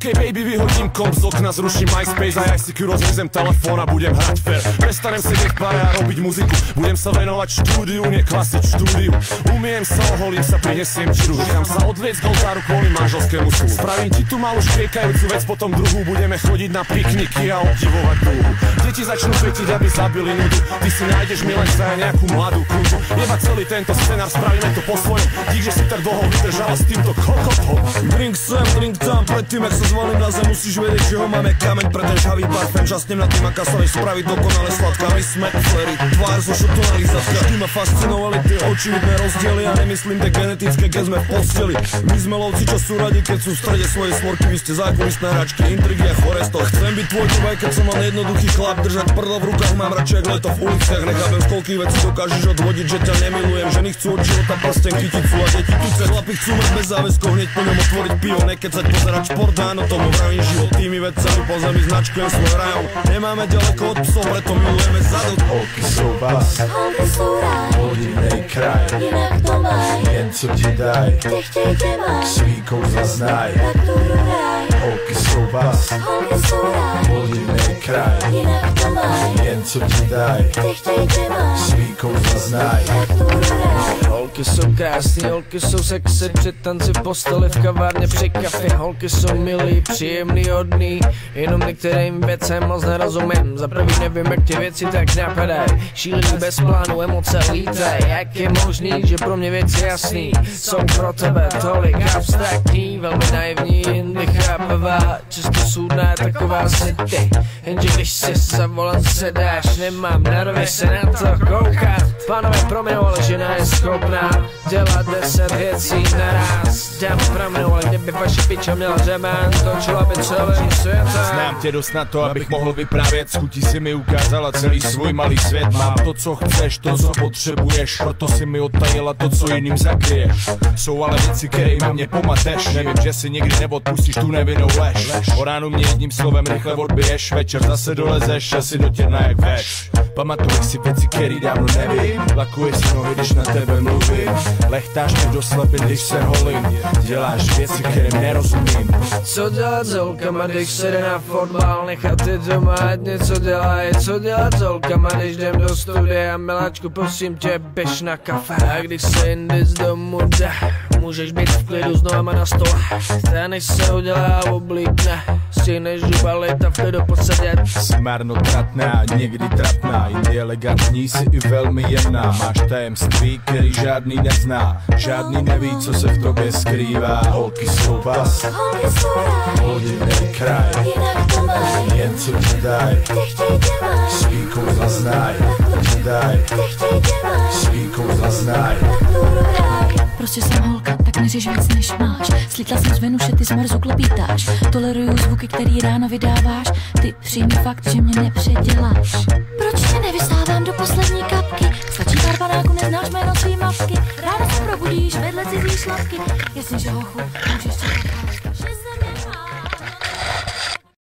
OK baby, vyhodím komp z okna, zruším MySpace a ja si rozvezem telefón a budem hrať fair. Prestanem sedieť v bare a robiť muziku, budem sa venovať štúdiu, neklasiť štúdiu. Umiem sa, oholím sa, prinesiem čiru, nechám sa odviec z oltáru kvôli manželskému súdu. Spravím ti tú malú škriekajúcu vec, potom druhú, budeme chodiť na pikniky a obdivovať dúhu. Deti začnú petiť, aby zabili nudu, ty si nájdeš milenca aj nejakú mladú kľúču. Jeba celý tento scenár, spravíme to po svojom, dík, že si tak dlho vydržala s týmto kokotom. Drink sem, drink tam, predtým, jak sa zvalím na zem, musíš vedieť, že ho máme kameň pre ten žhavý parfém. Žasnem na tým, aká sa vieš spraviť dokonale sladká. My sme flery, tvár zo šotonári zadka. Vždy ma fascinovali tie očividné rozdiely a nemyslím tie genetické, keď sme v posteli. My sme lovci, čo sú radi, keď sú v strede svojej svorky. Vy ste zákulisné hračky, intrigy a chorestol. Chcem byť tvoj aj keď som len jednoduchý chlap. Držať prdel v rukách mám radšej jak leto v uliciach. Nechápem, z koľkých vecí dokážeš odvodiť, že ťa nemilujem. Ženy chcú od života prsten, kyticu a deti tuce. Chlapi chcú mať bez záväzkov, hneď po ňom otvoriť pivo, nekecať, pozerať šport, áno, tomu vravím život. Tými vecami po zemi značkujem svoj rajón. Nemáme ďaleko od psov, preto milujeme zadok. Holky jsou bas, holky jsou ráj, hodinnej kraj, jinak to maj, jen co ti daj, ty chtěj tě maj, svý kouzla znaj. tak tu hru hraj. Holky jsou bas, Holky jsou ráj, hodinnej kraj, jinak to maj, jen co ti daj, ty chtěj tě maj, svý kouzla znaj. tak tu hru hraj. Holky jsou krásný, holky jsou sexy, při tanci v posteli, v kavárně, při kafe. Holky jsou milý, příjemný, hodný, jenom některým věcem moc nerozumím. Za prvý nevím, jak ty věci tak napadaj, šílený bez plánu, emoce lítaj. Jak je možný, že pro mě věci jasný jsou pro tebe tolik abstraktní, velmi naivní, jindy chápavá, často soudná, taková si ty. Jenže když si za volant sedáš, nemám nervy se na to koukat. Pánové prominou, ale žena je schopná dělat 10 věcí naraz. Dámy prominou, ale kdyby vaše piča měla řemán, točila by celým světem. Znám tě dost na to, abych mohl vyprávět, s chutí si mi ukázala celý svůj malý svět. Mám to, co chceš, to, co potřebuješ, proto si mi odtajila to, co jiným zakryješ. Jsou ale věci, kterými mě pomateš, nevím, že si nikdy neodpustíš tu nevinnou lež. O ránu mě jedním slovem rychle odbiješ, večer zase dolezeš, asi do tědna jak veš. Pamatuj si věci, který dávno nevím, lakuji si nohy, když na tebe mluvím. Lechtáš mě do slabin, když se holím, děláš věci, kterým nerozumím. Co dělat s holkama, když se jde na fotbal, nechat je doma, ať něco dělají. Co dělat s holkama, když jdem do studia, miláčku, prosím tě, běž na kafe. A když se jindy z domu jde, můžeš být v klidu s nohama na stole. Ta než se udělá a oblíkne, stihneš žubalit a v klidu posedět. Jsi marnotratná, někdy trapná, jindy elegantní, si i velmi jemná. Máš tajemství, který žádný nezná, žádný neví, co se v tobě skrývá. Holky jsou bas, Holky jsou ráj, Hodinnej kraj, jinak to maj, jen co ti daj, ty chtěj tě maj, svý kouzla znaj. Ti daj, ty chtěj tě maj, svý kouzla znaj. tak tu hru hraj. Prostě jsem holka, tak neřeš víc než máš. Slítla jsem z Venuše, ty z Marsu klopítáš. Toleruju zvuky, který ráno vydáváš. Ty přijmi fakt, že mě nepředěláš. Proč tě nevysávám do poslední kapky? Stačí pár panáků, neznáš jméno svý matky. Ráno se probudíš vedle cizí šlapky. Jasně, že hochu, můžeš čekat.